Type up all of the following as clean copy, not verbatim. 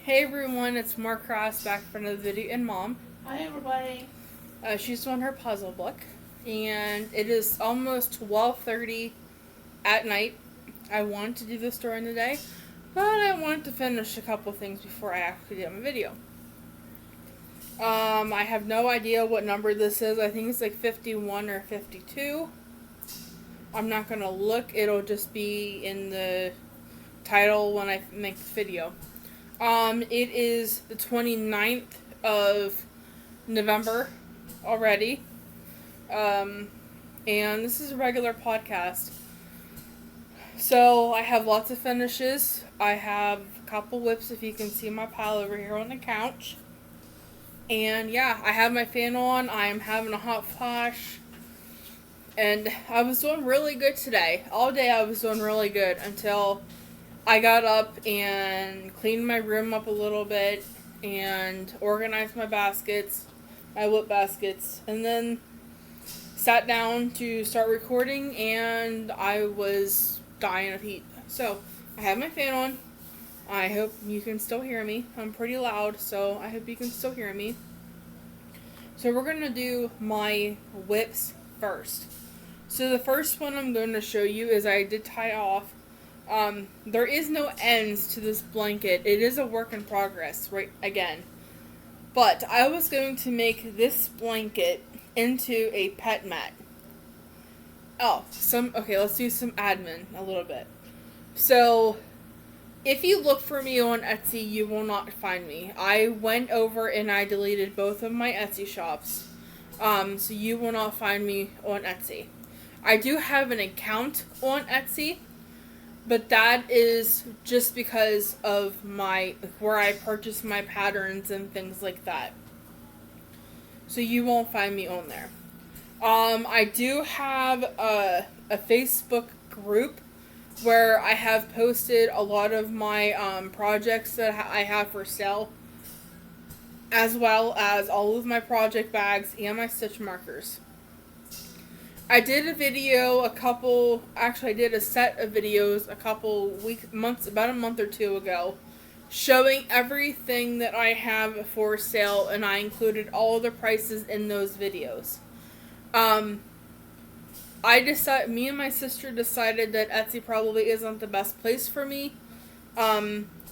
Hey everyone, it's Mark Ross back for another video, and Mom. Hi everybody. She's doing her puzzle book, and it is almost 12:30 at night. I wanted to do this during the day, but I wanted to finish a couple things before I actually did my video. I have no idea what number this is. I think it's like 51 or 52. I'm not going to look. It'll just be in the title when I make the video. It is the 29th of November already. And this is a regular podcast. So I have lots of finishes. I have a couple whips, if you can see my pile over here on the couch. And yeah, I have my fan on. I am having a hot flash. And I was doing really good today. All day I was doing really good until I got up and cleaned my room up a little bit and organized my baskets, my whip baskets, and then sat down to start recording, and I was dying of heat. So I have my fan on. I hope you can still hear me. I'm pretty loud, so I hope you can still hear me. So we're going to do my whips first. So the first one I'm going to show you is I did tie off. There is no ends to this blanket. It is a work in progress, right, again. But I was going to make this blanket into a pet mat. Okay, let's do some admin a little bit. So, if you look for me on Etsy, you will not find me. I went over and I deleted both of my Etsy shops. So you will not find me on Etsy. I do have an account on Etsy, but that is just because of where I purchase my patterns and things like that. So you won't find me on there. I do have a Facebook group where I have posted a lot of my projects that I have for sale, as well as all of my project bags and my stitch markers. I did a video I did a set of videos about a month or two ago, showing everything that I have for sale, and I included all the prices in those videos. Me and my sister decided that Etsy probably isn't the best place for me,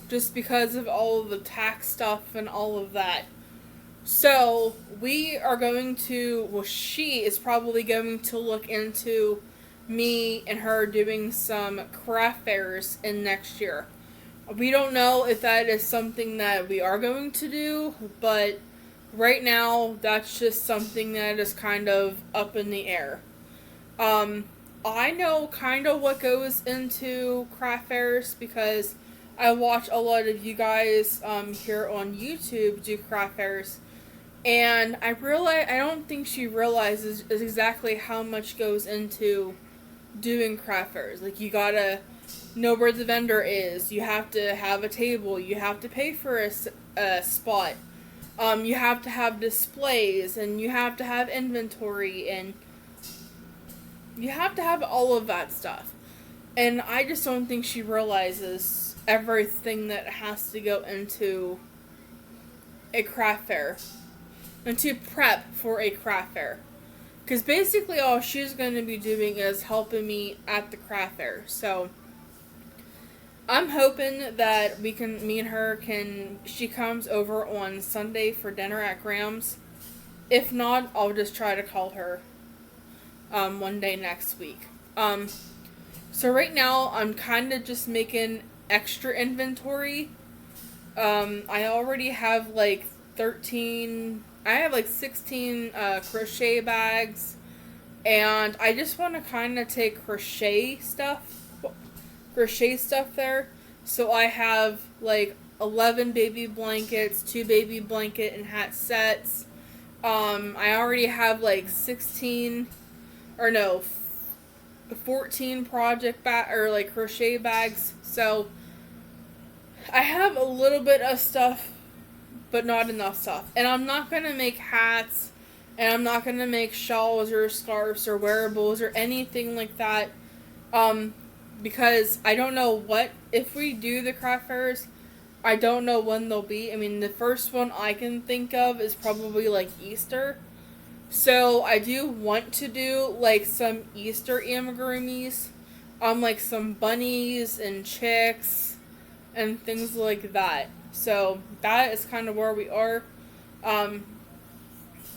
just because of all of the tax stuff and all of that. So, she is probably going to look into me and her doing some craft fairs in next year. We don't know if that is something that we are going to do, but right now, that's just something that is kind of up in the air. I know kind of what goes into craft fairs because I watch a lot of you guys here on YouTube do craft fairs. And I don't think she realizes exactly how much goes into doing craft fairs. Like, you gotta know where the vendor is. You have to have a table. You have to pay for a spot. You have to have displays, and you have to have inventory, and you have to have all of that stuff. And I just don't think she realizes everything that has to go into a craft fair and to prep for a craft fair. Because basically all she's going to be doing is helping me at the craft fair. So I'm hoping that me and her she comes over on Sunday for dinner at Graham's. If not, I'll just try to call her one day next week. So right now I'm kind of just making extra inventory. I already have like 16 crochet bags, and I just want to kind of take crochet stuff there. So I have like 11 baby blankets, 2 baby blanket and hat sets. I already have like 14 crochet bags. So I have a little bit of stuff, but not enough stuff. And I'm not going to make hats, and I'm not going to make shawls or scarves or wearables or anything like that, because I don't know if we do the craft fairs, I don't know when they'll be. I mean, the first one I can think of is probably like Easter. So I do want to do like some Easter amigurumis, like some bunnies and chicks and things like that. So that is kind of where we are. Um,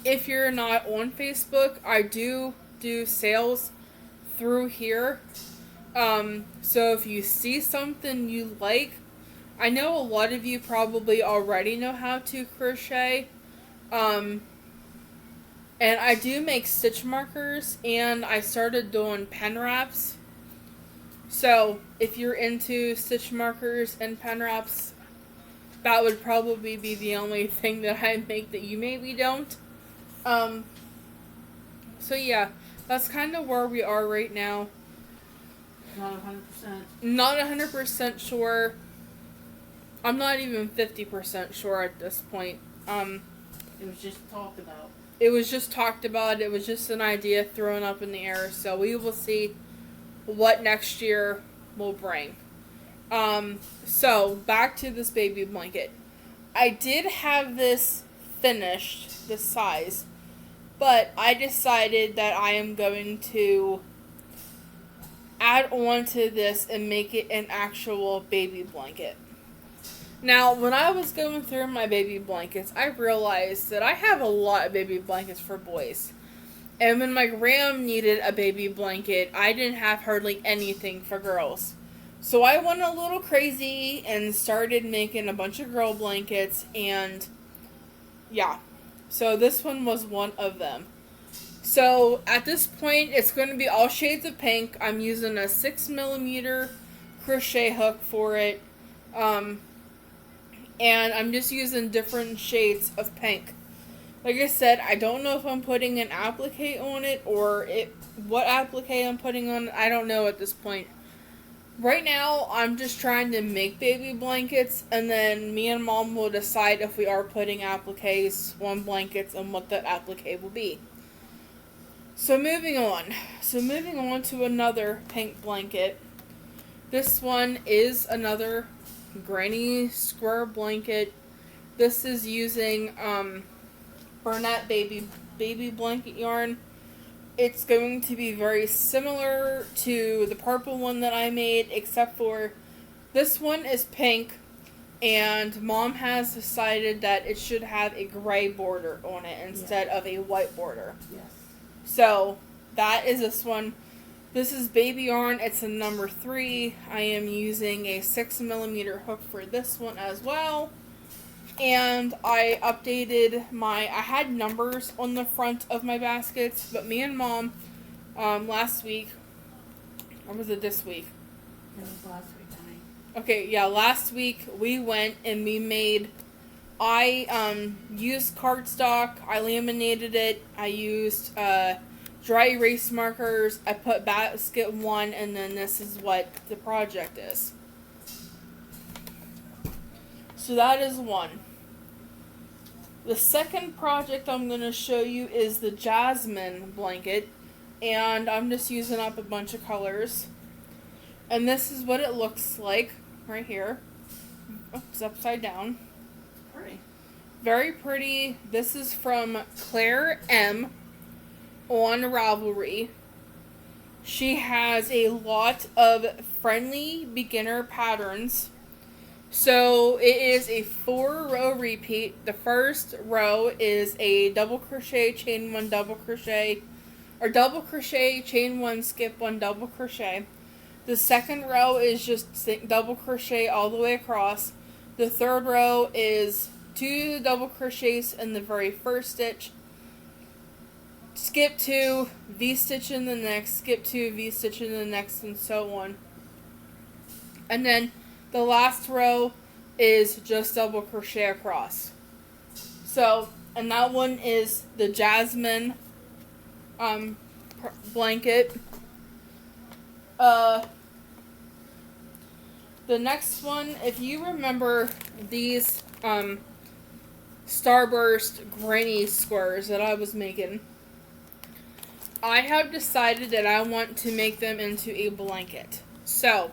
if you're not on Facebook, I do sales through here. So if you see something you like, I know a lot of you probably already know how to crochet. And I do make stitch markers, and I started doing pen wraps. So if you're into stitch markers and pen wraps, that would probably be the only thing that I make that you maybe don't. So yeah, that's kind of where we are right now. Not 100%. Not 100% sure. I'm not even 50% sure at this point. It was just talked about. It was just talked about. It was just an idea thrown up in the air. So we will see what next year will bring. So back to this baby blanket. I did have this finished, this size, but I decided that I am going to add on to this and make it an actual baby blanket. Now, when I was going through my baby blankets, I realized that I have a lot of baby blankets for boys. And when my gram needed a baby blanket, I didn't have hardly anything for girls. So I went a little crazy and started making a bunch of girl blankets, and yeah. So this one was one of them. So at this point, it's going to be all shades of pink. I'm using a 6mm crochet hook for it. And I'm just using different shades of pink. Like I said, I don't know if I'm putting an applique on it or what applique I'm putting on it. I don't know at this point. Right now, I'm just trying to make baby blankets, and then me and Mom will decide if we are putting appliques on blankets and what that applique will be. So moving on to another pink blanket. This one is another granny square blanket. This is using Burnett baby blanket yarn. It's going to be very similar to the purple one that I made, except for this one is pink, and Mom has decided that it should have a gray border on it instead of a white border. Yes. So that is this one. This is baby yarn. It's a number 3. I am using a 6mm hook for this one as well. And I updated I had numbers on the front of my baskets, but me and Mom, last week, or was it this week? It was last week, honey. Okay, yeah, last week we went and we made, I used cardstock, I laminated it, I used dry erase markers, I put basket 1, and then this is what the project is. So that is one. The second project I'm going to show you is the Jasmine blanket, and I'm just using up a bunch of colors. And this is what it looks like right here. Oh, it's upside down. Pretty. Very pretty. This is from Claire M. on Ravelry. She has a lot of friendly beginner patterns. So it is a 4-row repeat. The first row is a double crochet, chain 1, double crochet, or double crochet, chain 1, skip 1, double crochet. The second row is just double crochet all the way across. The third row is 2 double crochets in the very first stitch. Skip 2, V-stitch in the next, skip 2, V-stitch in the next, and so on. And then the last row is just double crochet across. So, and that one is the Jasmine blanket. The next one, if you remember these Starburst granny squares that I was making, I have decided that I want to make them into a blanket. So,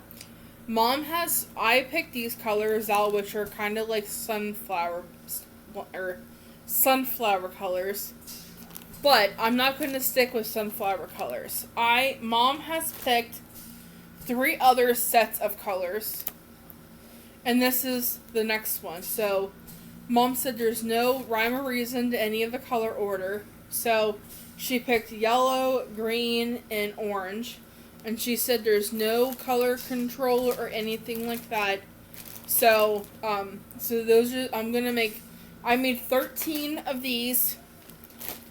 I picked these colors out, which are kind of like or sunflower colors. But I'm not going to stick with sunflower colors. Mom has picked 3 other sets of colors. And this is the next one. So, Mom said there's no rhyme or reason to any of the color order. So, she picked yellow, green, and orange. And she said there's no color control or anything like that. So, those are, I made 13 of these.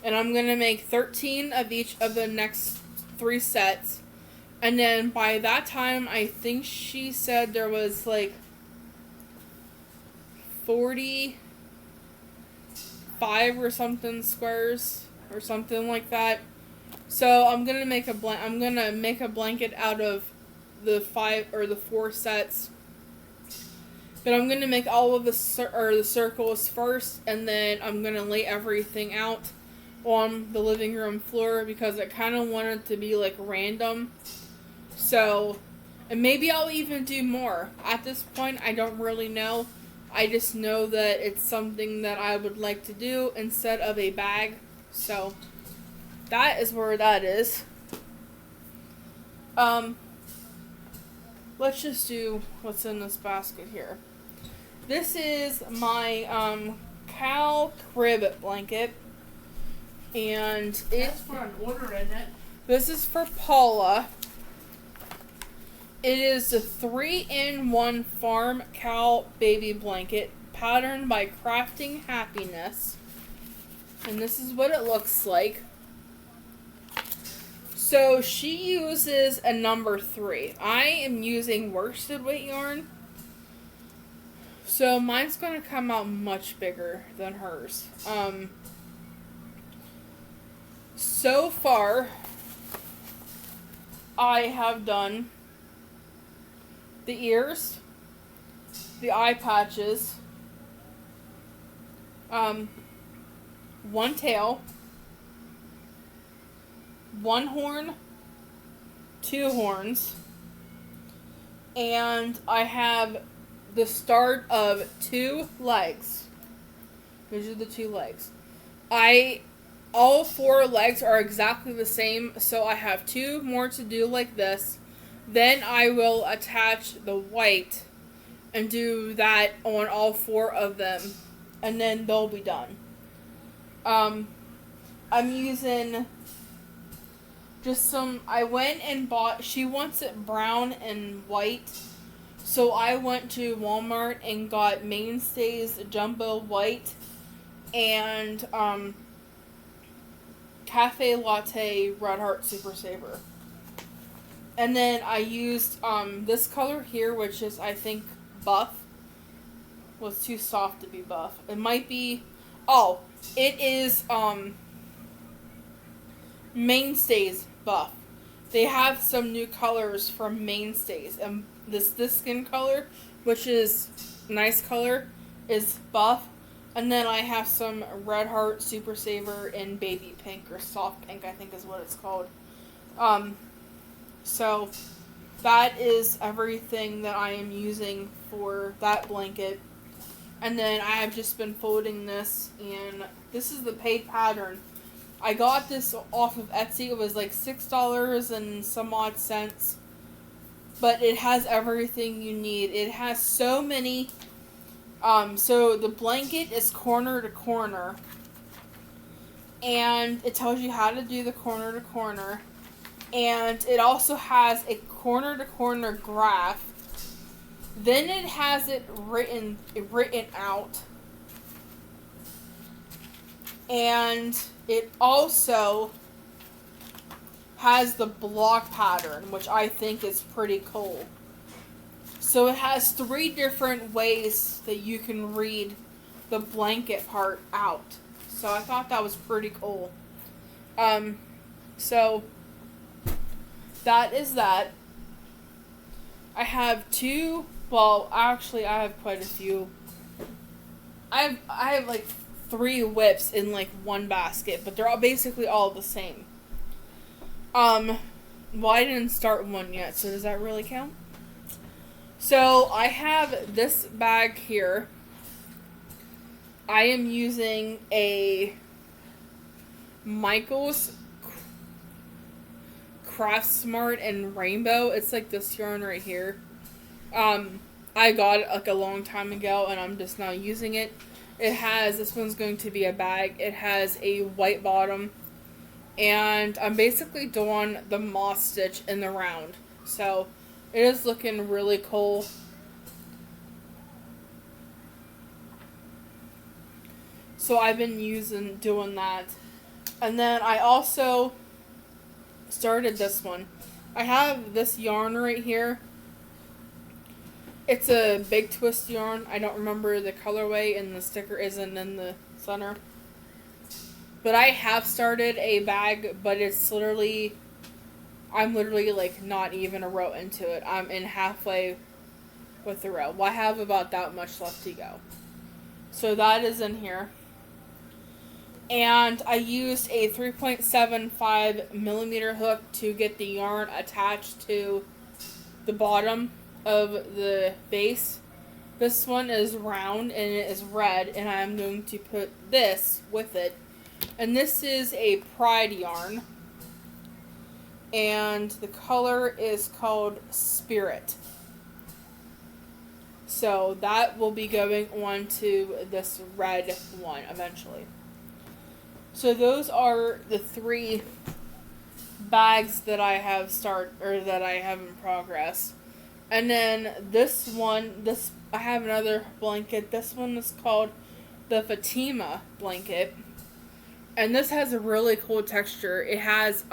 And I'm going to make 13 of each of the next 3 sets. And then by that time, I think she said there was like 45 or something squares or something like that. So I'm gonna make a blanket out of the 5 or the 4 sets. But I'm gonna make all of the circles first, and then I'm gonna lay everything out on the living room floor because I kind of want it to be like random. So, and maybe I'll even do more. At this point, I don't really know. I just know that it's something that I would like to do instead of a bag. So, that is where that is. Let's just do what's in this basket here. This is my cow crib blanket. And That's for an order, isn't it? This is for Paula. It is a 3-in-1 farm cow baby blanket patterned by Crafting Happiness. And this is what it looks like. So she uses a number 3. I am using worsted weight yarn. So mine's going to come out much bigger than hers. So far, I have done the ears, the eye patches, 1 tail, 1 horn, 2 horns, and I have the start of 2 legs. These are the 2 legs. All 4 legs are exactly the same, so I have 2 more to do like this. Then I will attach the white and do that on all 4 of them, and then they'll be done. I'm using just some, I went and bought, she wants it brown and white, so I went to Walmart and got Mainstays Jumbo White and Cafe Latte Red Heart Super Saver. And then I used this color here, which is, I think, buff. Well, it's too soft to be buff. It might be, it is Mainstays buff. They have some new colors from Mainstays. And this skin color, which is nice color, is buff. And then I have some Red Heart Super Saver in baby pink, or soft pink, I think is what it's called. So that is everything that I am using for that blanket. And then I have just been folding this, and this is the paid pattern. I got this off of Etsy. It was like $6 and some odd cents. But it has everything you need. It has so many. So the blanket is corner to corner. And it tells you how to do the corner to corner. And it also has a corner to corner graph. Then it has it written out. And it also has the block pattern, which I think is pretty cool. So it has 3 different ways that you can read the blanket part out. So I thought that was pretty cool. So that is that. I have 2, well, actually I have quite a few. I have like 3 whips in like one basket, but they're all basically all the same. Well, I didn't start one yet, so does that really count? So I have this bag here. I am using a Michael's Craft Smart and Rainbow. It's like this yarn right here. I got it like a long time ago and I'm just now using it. This one's going to be a bag. It has a white bottom and I'm basically doing the moss stitch in the round. So it is looking really cool. So I've been doing that. And then I also started this one. I have this yarn right here. It's a big twist yarn. I don't remember the colorway and the sticker isn't in the center. But I have started a bag, but I'm literally like not even a row into it. I'm in halfway with the row. Well, I have about that much left to go. So that is in here. And I used a 3.75 millimeter hook to get the yarn attached to the bottom of the base. This one is round and it is red, and I'm going to put this with it. And this is a Pride yarn. And the color is called Spirit. So that will be going on to this red one eventually. So those are the 3 bags that I have that I have in progress. And then I have another blanket. This one is called the Fatima blanket. And this has a really cool texture. It has,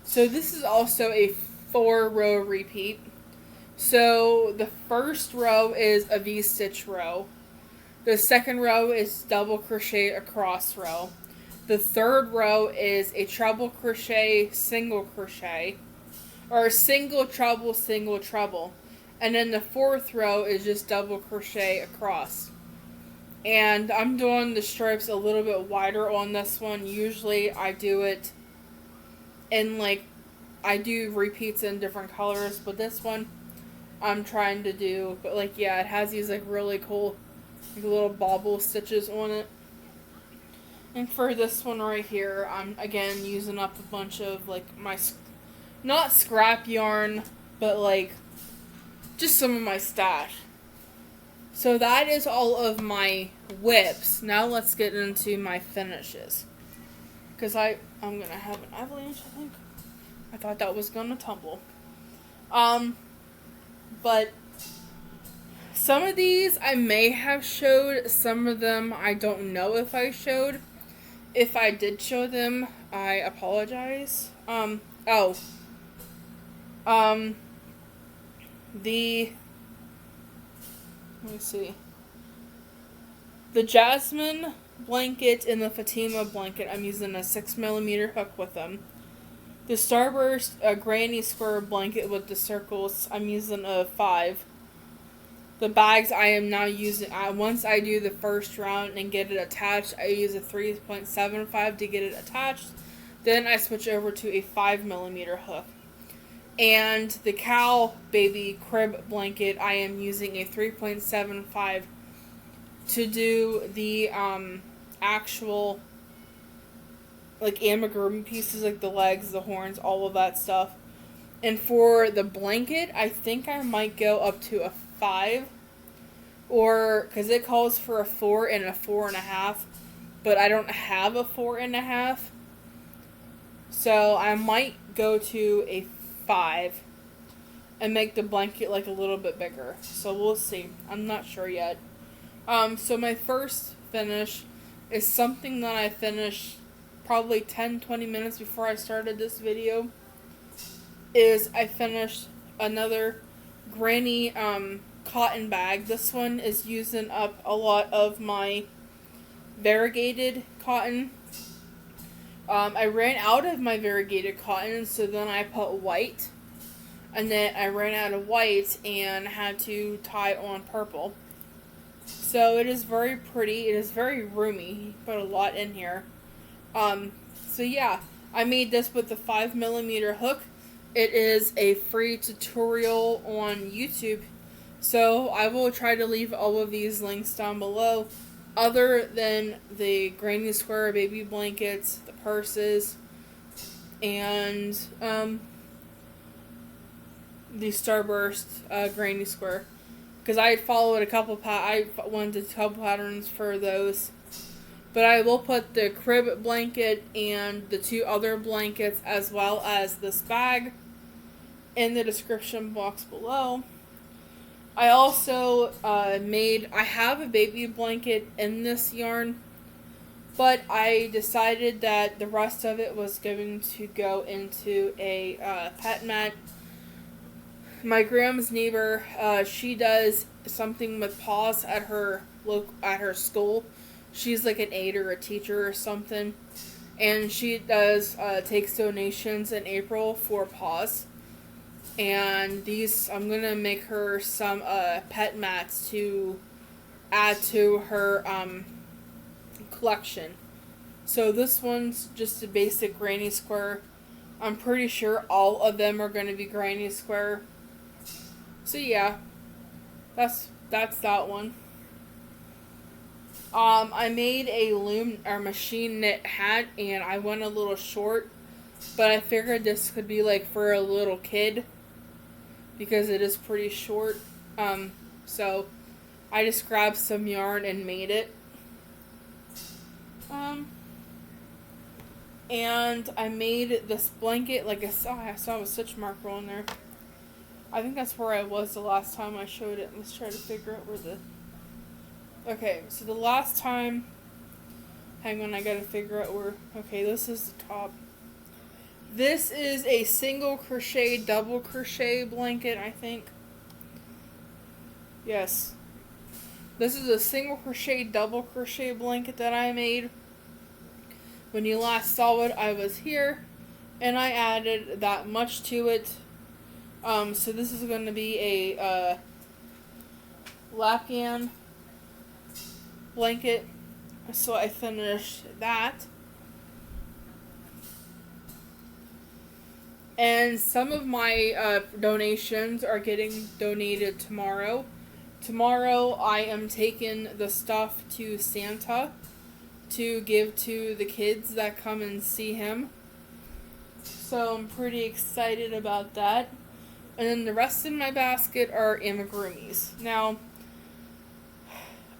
so this is also a 4-row repeat. So the first row is a V-stitch row. The second row is double crochet across row. The third row is a treble crochet, single crochet. Or single treble. And then the fourth row is just double crochet across. And I'm doing the stripes a little bit wider on this one. Usually I do it in I do repeats in different colors. But this one I'm trying to do. But it has these really cool little bobble stitches on it. And for this one right here, I'm again using up a bunch of my not scrap yarn, but just some of my stash. So that is all of my whips. Now let's get into my finishes. Because I'm going to have an avalanche, I think. I thought that was going to tumble. But some of these I may have showed. Some of them I don't know if I showed. If I did show them, I apologize. Let me see. The Jasmine blanket and the Fatima blanket, I'm using a 6mm hook with them. The Starburst Granny Square blanket with the circles, I'm using a 5. The bags I am now using, once I do the first round and get it attached, I use a 3.75 to get it attached. Then I switch over to a 5mm hook. And the Cow Baby Crib blanket, I am using a 3.75 to do the actual amigurumi pieces, the legs, the horns, all of that stuff. And for the blanket, I think I might go up to a 5, or because it calls for a 4 and a 4.5, but I don't have a 4.5, so I might go to a 5 and make the blanket a little bit bigger. So we'll see. I'm not sure yet. So my first finish is something that I finished probably 10-20 minutes before I started this video. I finished another granny cotton bag. This one is using up a lot of my variegated cotton. I ran out of my variegated cotton, so then I put white. And then I ran out of white and had to tie on purple. So it is very pretty. It is very roomy. Put a lot in here. So yeah, I made this with the 5mm hook. It is a free tutorial on YouTube. So I will try to leave all of these links down below, other than the Granny Square baby blankets, the purses, and the Starburst Granny Square. Because I followed I wanted a couple patterns for those. But I will put the crib blanket and the 2 other blankets, as well as this bag, in the description box below. I also I have a baby blanket in this yarn, but I decided that the rest of it was going to go into a pet mat. My grandma's neighbor, she does something with paws at her school. She's like an aide or a teacher or something, and she does takes donations in April for paws. And these, I'm gonna make her some pet mats to add to her collection. So this one's just a basic Granny Square. I'm pretty sure all of them are gonna be Granny Square. So yeah, that's that one. I made a loom or machine knit hat, and I went a little short, but I figured this could be like for a little kid because it is pretty short. So I just grabbed some yarn and made it. And I made this blanket, like I saw a stitch marker on there. I think that's where I was the last time I showed it. Let's try to figure out where the... Okay, so the last time... Hang on, I gotta figure out where... Okay, this is the top. This is a single crochet, double crochet blanket, I think. Yes. This is a single crochet, double crochet blanket that I made. When you last saw it, I was here, and I added that much to it. So this is going to be a Lapyan blanket. So I finished that. And some of my donations are getting donated tomorrow. Tomorrow I am taking the stuff to Santa to give to the kids that come and see him. So I'm pretty excited about that. And then the rest in my basket are amigurumis. Now,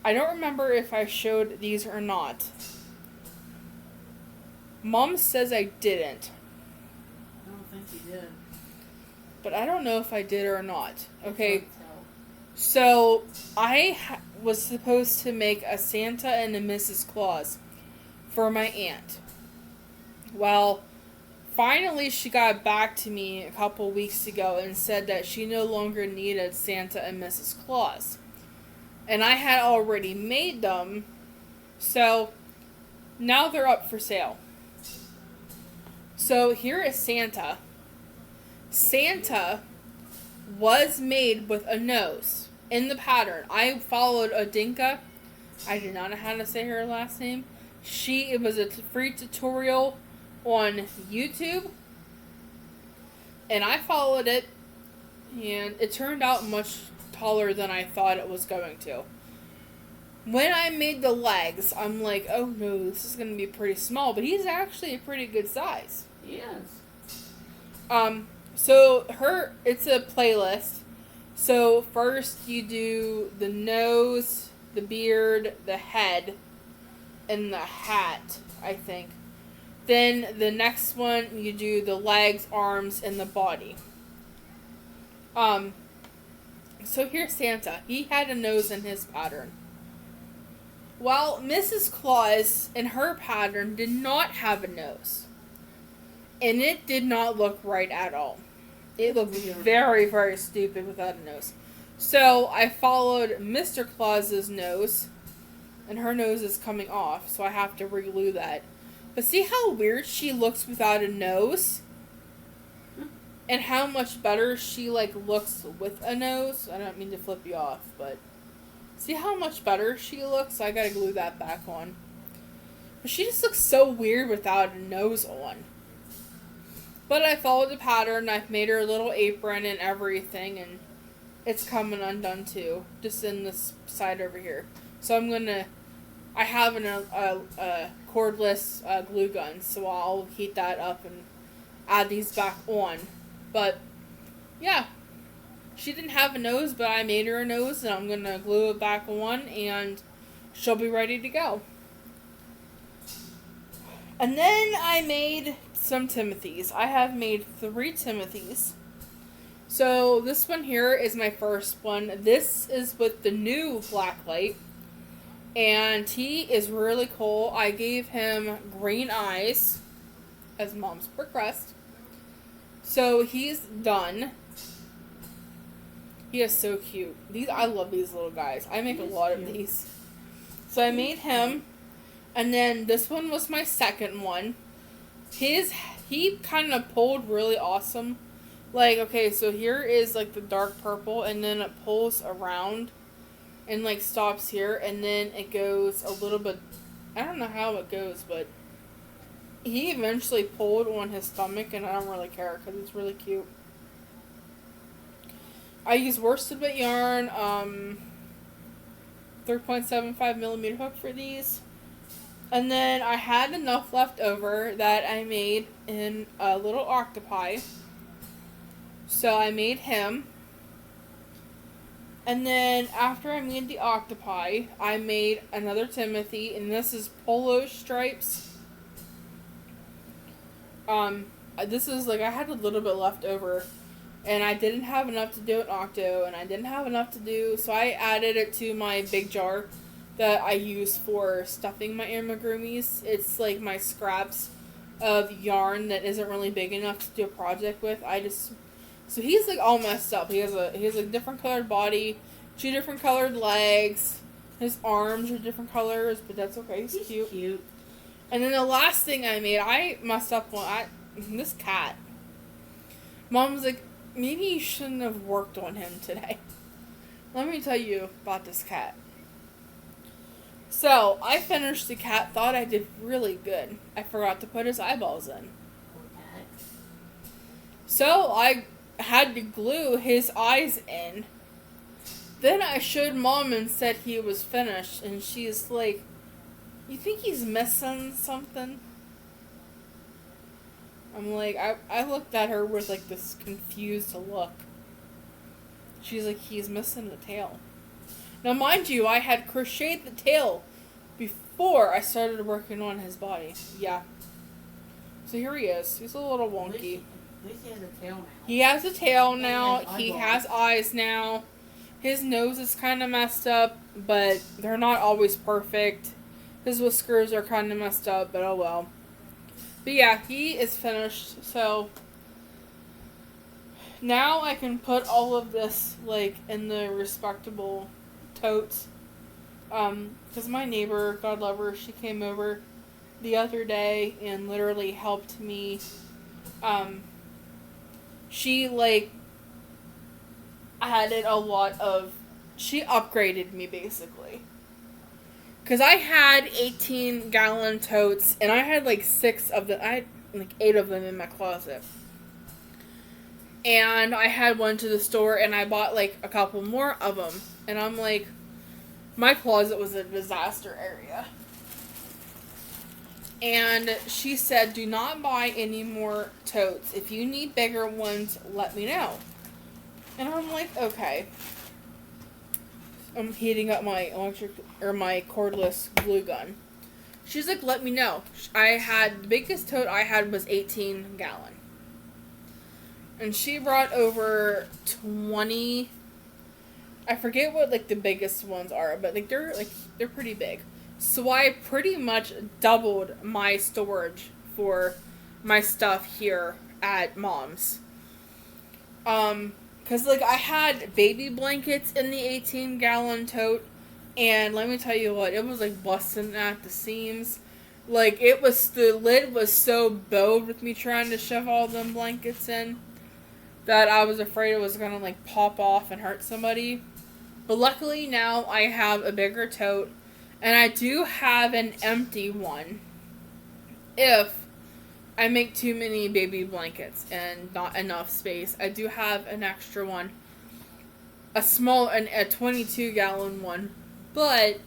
I don't remember if I showed these or not. Mom says I didn't. I don't think you did. But I don't know if I did or not. Okay. So, I was supposed to make a Santa and a Mrs. Claus for my aunt. Well, finally she got back to me a couple weeks ago and said that she no longer needed Santa and Mrs. Claus. And I had already made them, so now they're up for sale. So here is Santa. Santa was made with a nose in the pattern. I followed Odinka. I did not know how to say her last name. It was a free tutorial on YouTube, and I followed it, and it turned out much taller than I thought it was going to. When I made the legs, I'm like, oh no, this is going to be pretty small, but he's actually a pretty good size. Yes. So it's a playlist. So first you do the nose, the beard, the head, and the hat, I think. Then the next one you do the legs, arms, and the body. So here's Santa. He had a nose in his pattern. Well, Mrs. Claus in her pattern did not have a nose. And it did not look right at all. It looked very, very stupid without a nose. So I followed Mr. Claus's nose, and her nose is coming off, so I have to reglue that. But see how weird she looks without a nose? And how much better she looks with a nose? I don't mean to flip you off, but see how much better she looks? I gotta glue that back on. But she just looks so weird without a nose on. But I followed the pattern. I've made her a little apron and everything, and it's coming undone too, just in this side over here. So I have a cordless glue gun, so I'll heat that up and add these back on. But yeah, she didn't have a nose, but I made her a nose, and I'm gonna glue it back on, and she'll be ready to go. And then I made some Timothys. I have made 3 Timothys. So this one here is my first one. This is with the new black light. And he is really cool. I gave him green eyes as Mom's request. So he's done. He is so cute. I love these little guys. I make a lot of these. So I made him. And then this one was my second one. He kind of pulled really awesome. Like, okay, so here is like the dark purple, and then it pulls around and like stops here, and then it goes a little bit, I don't know how it goes, but he eventually pulled on his stomach, and I don't really care because it's really cute. I use worsted weight yarn, 3.75 millimeter hook for these. And then I had enough left over that I made in a little octopi. So I made him. And then after I made the octopi, I made another Timothy, and this is polo stripes. This is like, I had a little bit left over, and I didn't have enough to do an octo, and I didn't have enough to do, so I added it to my big jar that I use for stuffing my amigurumis. It's like my scraps of yarn that isn't really big enough to do a project with. So he's like all messed up. He has a different colored body, 2 different colored legs. His arms are different colors, but that's okay. He's cute. And then the last thing I made, I messed up on this cat. Mom was like, maybe you shouldn't have worked on him today. Let me tell you about this cat. So, I finished the cat, thought I did really good. I forgot to put his eyeballs in. So, I had to glue his eyes in. Then I showed Mom and said he was finished, and she's like, you think he's missing something? I'm like, I looked at her with like this confused look. She's like, he's missing the tail. Now, mind you, I had crocheted the tail before I started working on his body. Yeah. So here he is. He's a little wonky. At least he has a tail now. He has a tail now. He has He eyeballs. has eyes now. His nose is kind of messed up, but they're not always perfect. His whiskers are kind of messed up, but oh well. But yeah, he is finished. So now I can put all of this like in the respectable totes. Because my neighbor, God love her, she came over the other day and literally helped me. She like added a lot of, she upgraded me basically. Because I had 18-gallon totes, and I had like 6 of them. I had like 8 of them in my closet. And I had one to the store, and I bought like a couple more of them. And I'm like, my closet was a disaster area. And she said, do not buy any more totes. If you need bigger ones, let me know. And I'm like, okay. I'm heating up my my cordless glue gun. She's like, let me know. The biggest tote I had was 18-gallon. And she brought over 20, I forget what like the biggest ones are, but they're pretty big. So I pretty much doubled my storage for my stuff here at Mom's. Because, like, I had baby blankets in the 18-gallon tote, and let me tell you what, it was, like, busting at the seams. Like, the lid was so bowed with me trying to shove all them blankets in that I was afraid it was gonna, like, pop off and hurt somebody. But luckily now I have a bigger tote, and I do have an empty one if I make too many baby blankets and not enough space. I do have an extra one, a 22-gallon one, but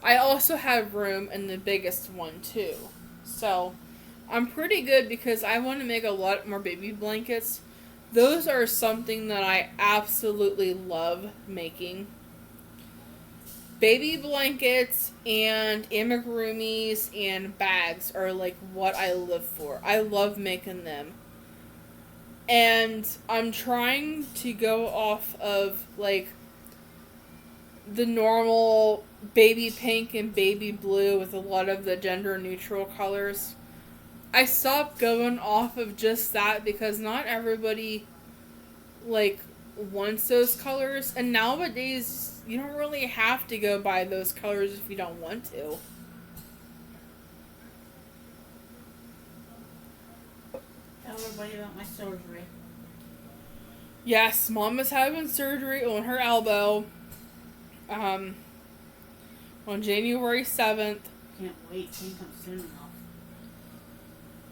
I also have room in the biggest one too. So I'm pretty good because I want to make a lot more baby blankets. Those are something that I absolutely love making. Baby blankets and amigurumis and bags are like what I live for. I love making them. And I'm trying to go off of like the normal baby pink and baby blue with a lot of the gender neutral colors. I stopped going off of just that because not everybody like wants those colors, and nowadays you don't really have to go by those colors if you don't want to. Tell everybody about my surgery. Yes, Mom is having surgery on her elbow on January 7th. Can't wait. Can't come soon enough.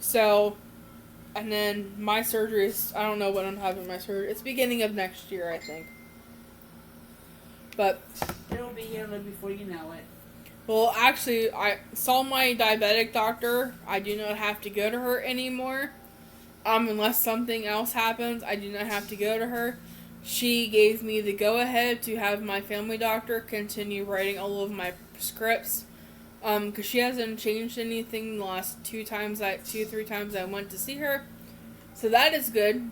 So, and then my surgery is, I don't know when I'm having my surgery. It's beginning of next year, I think. But It'll be here before you know it. well, actually, I saw my diabetic doctor. I do not have to go to her anymore. Unless something else happens, I do not have to go to her. She gave me the go-ahead to have my family doctor continue writing all of my scripts. Because she hasn't changed anything the last 3 times I went to see her. So that is good.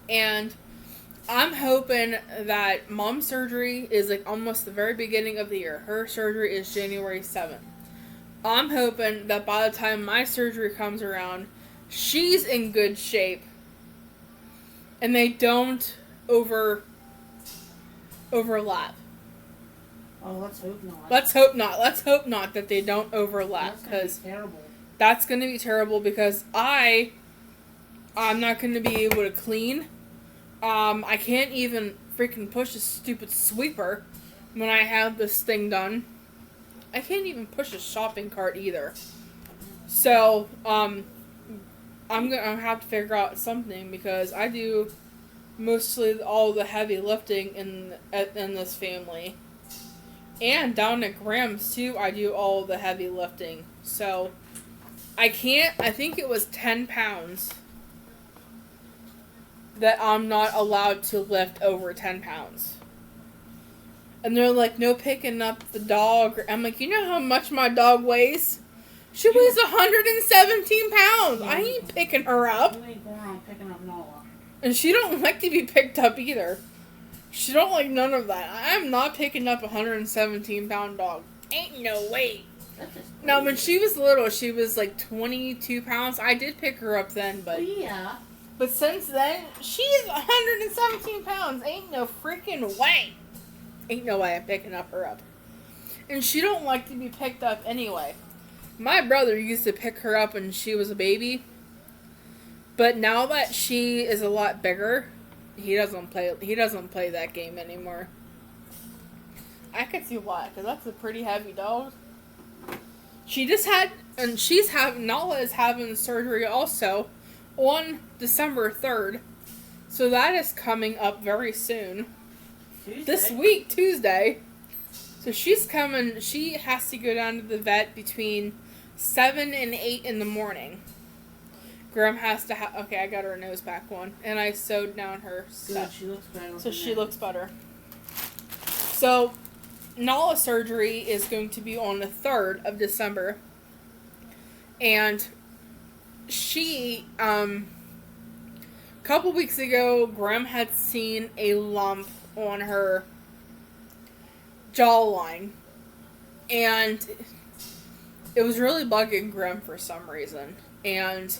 And I'm hoping that Mom's surgery is like almost the very beginning of the year. Her surgery is January 7th. I'm hoping that by the time my surgery comes around, she's in good shape. And they don't overlap. Oh, let's hope not. Let's hope not. Let's hope not that they don't overlap. That's gonna be terrible. That's going to be terrible because I'm not going to be able to clean. I can't even freaking push a stupid sweeper when I have this thing done. I can't even push a shopping cart either. So, I'm gonna have to figure out something because I do mostly all the heavy lifting in this family. And down at Graham's too, I do all the heavy lifting. So, I think it was 10 pounds that I'm not allowed to lift over 10 pounds. And they're like, no picking up the dog. I'm like, you know how much my dog weighs? She weighs 117 pounds. I ain't picking her up. You ain't going around picking up Nala. And she don't like to be picked up either. She don't like none of that. I'm not picking up a 117-pound dog. Ain't no way. Now, when she was little, she was like 22 pounds. I did pick her up then, but... Yeah. But since then, she's 117 pounds. Ain't no freaking way. Ain't no way I'm picking her up. And she don't like to be picked up anyway. My brother used to pick her up when she was a baby. But now that she is a lot bigger, he doesn't play that game anymore. I could see why, because that's a pretty heavy dog. Nala is having surgery also on December 3rd. So that is coming up very soon. Tuesday. This week, Tuesday. So she's coming, she has to go down to the vet between 7 and 8 in the morning. Graham has to okay, I got her nose back on. And I sewed down her stuff. Good, she looks better. So she looks better. So, Nala's surgery is going to be on the 3rd of December. And she, a couple weeks ago, Graham had seen a lump on her jawline. And it was really bugging Graham for some reason. And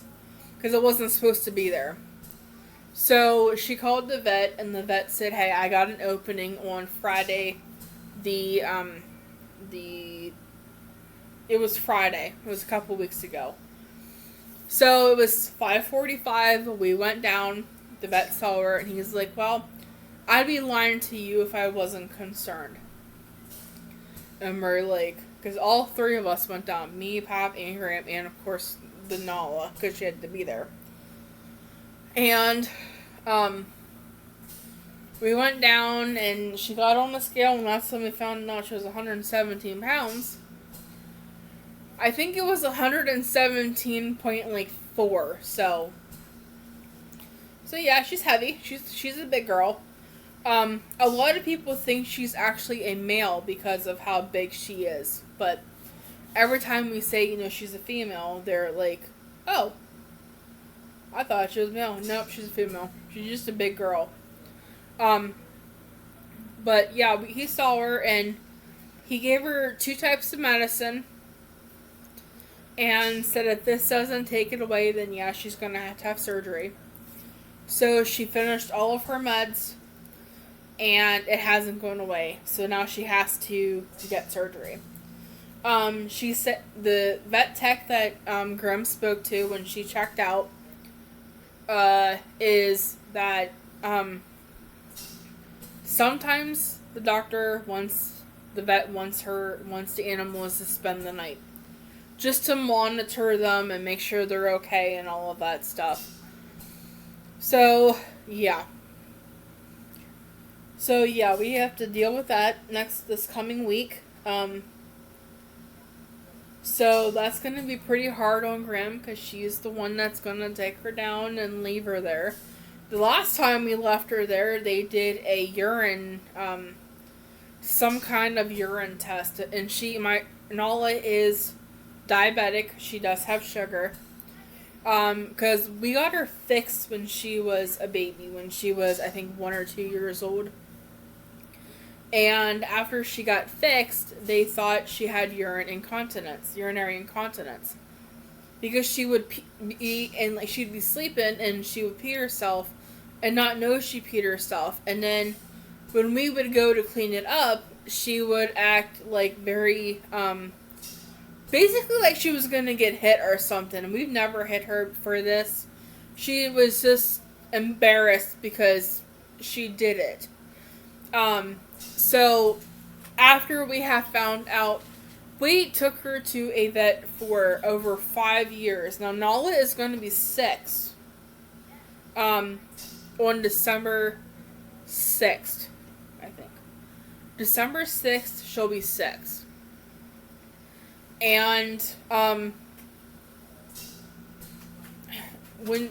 because it wasn't supposed to be there. So she called the vet, and the vet said, hey, I got an opening on Friday. It was Friday. It was a couple weeks ago. So it was 5:45. We went down. The vet saw her, and he's like, well, I'd be lying to you if I wasn't concerned. And we're like, because all three of us went down. Me, Pop, and Graham, and of course the Nala, because she had to be there. And, we went down and she got on the scale, and that's when we found out she was 117 pounds. I think it was 117.4. So yeah, she's heavy. She's a big girl. A lot of people think she's actually a male because of how big she is, but every time we say, she's a female, they're like, "Oh, I thought she was male." Nope, she's a female. She's just a big girl. But yeah, he saw her and he gave her 2 types of medicine and said if this doesn't take it away, then yeah, she's gonna have to have surgery. So she finished all of her meds and it hasn't gone away. So now she has to get surgery. She said the vet tech that Grim spoke to when she checked out is that sometimes the vet wants the animals to spend the night, just to monitor them and make sure they're okay and all of that stuff. So yeah, we have to deal with that this coming week. So that's going to be pretty hard on Grim because she's the one that's going to take her down and leave her there. The last time we left her there, they did a urine, some kind of urine test. And Nala is diabetic. She does have sugar. Because we got her fixed when she was a baby, when she was, I think, 1 or 2 years old. And after she got fixed, they thought she had urinary incontinence. Because she would pee, and she'd be sleeping, and she would pee herself, and not know she peed herself. And then, when we would go to clean it up, she would act like very, basically like she was gonna get hit or something. And we've never hit her for this. She was just embarrassed because she did it. So, after we have found out, we took her to a vet for over 5 years. Now, Nala is going to be 6. On December 6th, I think. December 6th, she'll be 6. And,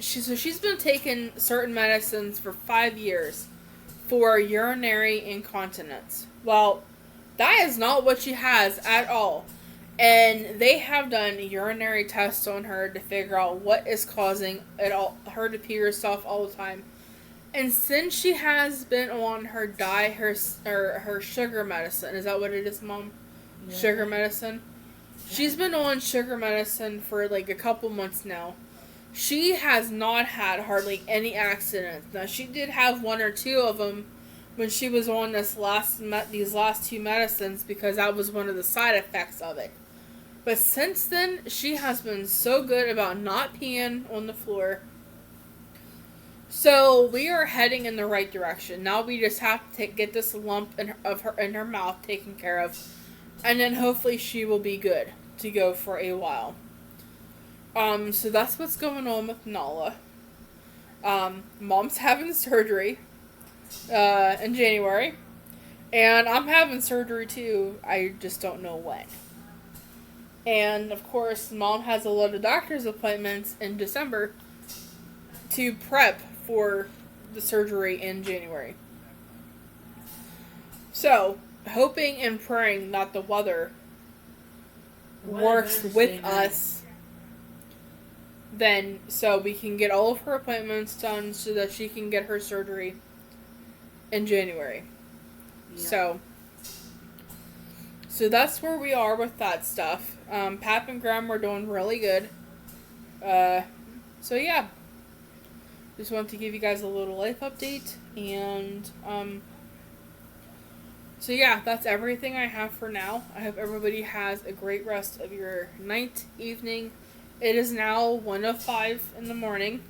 she's been taking certain medicines for 5 years for urinary incontinence. Well, that is not what she has at all. And they have done urinary tests on her to figure out what is causing her to pee herself all the time. And since she has been on her sugar medicine, is that what it is, Mom? Yeah. Sugar medicine? Yeah. She's been on sugar medicine for like a couple months now. She has not had hardly any accidents. Now, she did have 1 or 2 of them when she was on these last 2 medicines because that was one of the side effects of it. But since then, she has been so good about not peeing on the floor. So we are heading in the right direction. Now we just have to get this lump in her mouth taken care of, and then hopefully she will be good to go for a while. So that's what's going on with Nala. Mom's having surgery, in January. And I'm having surgery too. I just don't know when. And of course, Mom has a lot of doctor's appointments in December to prep for the surgery in January. So, hoping and praying that the weather works with us, then so we can get all of her appointments done so that she can get her surgery in January. Yep. So that's where we are with that stuff. Pap and Graham were doing really good. So yeah. Just wanted to give you guys a little life update. And so yeah, that's everything I have for now. I hope everybody has a great rest of your night, evening. It is now 1:05 in the morning.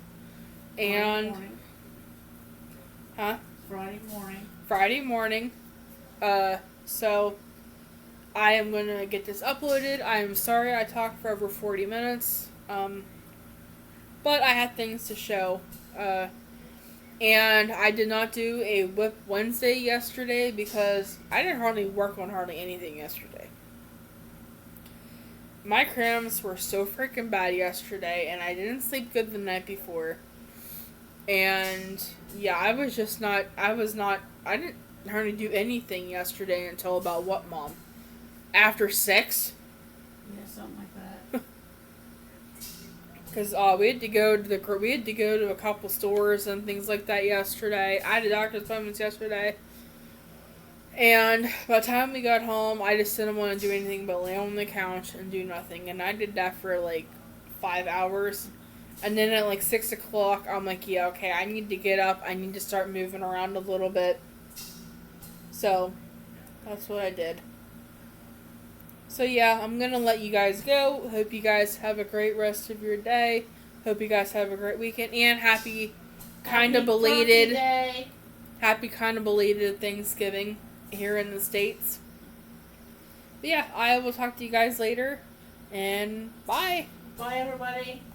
And Friday morning. So I am going to get this uploaded. I am sorry I talked for over 40 minutes. But I had things to show. And I did not do a Whip Wednesday yesterday because I didn't hardly work on hardly anything yesterday. My cramps were so freaking bad yesterday, and I didn't sleep good the night before. And yeah, I didn't hardly do anything yesterday until about what, Mom? After 6? Yeah, something like that. Because we had to go to a couple stores and things like that yesterday. I had a doctor's appointments yesterday. And by the time we got home, I just didn't want to do anything but lay on the couch and do nothing. And I did that for like 5 hours. And then at like 6 o'clock, I'm like, yeah, okay, I need to get up. I need to start moving around a little bit. So, that's what I did. So yeah, I'm going to let you guys go. Hope you guys have a great rest of your day. Hope you guys have a great weekend. And happy kind of belated Thanksgiving here in the States. But yeah, I will talk to you guys later. And bye. Bye, everybody.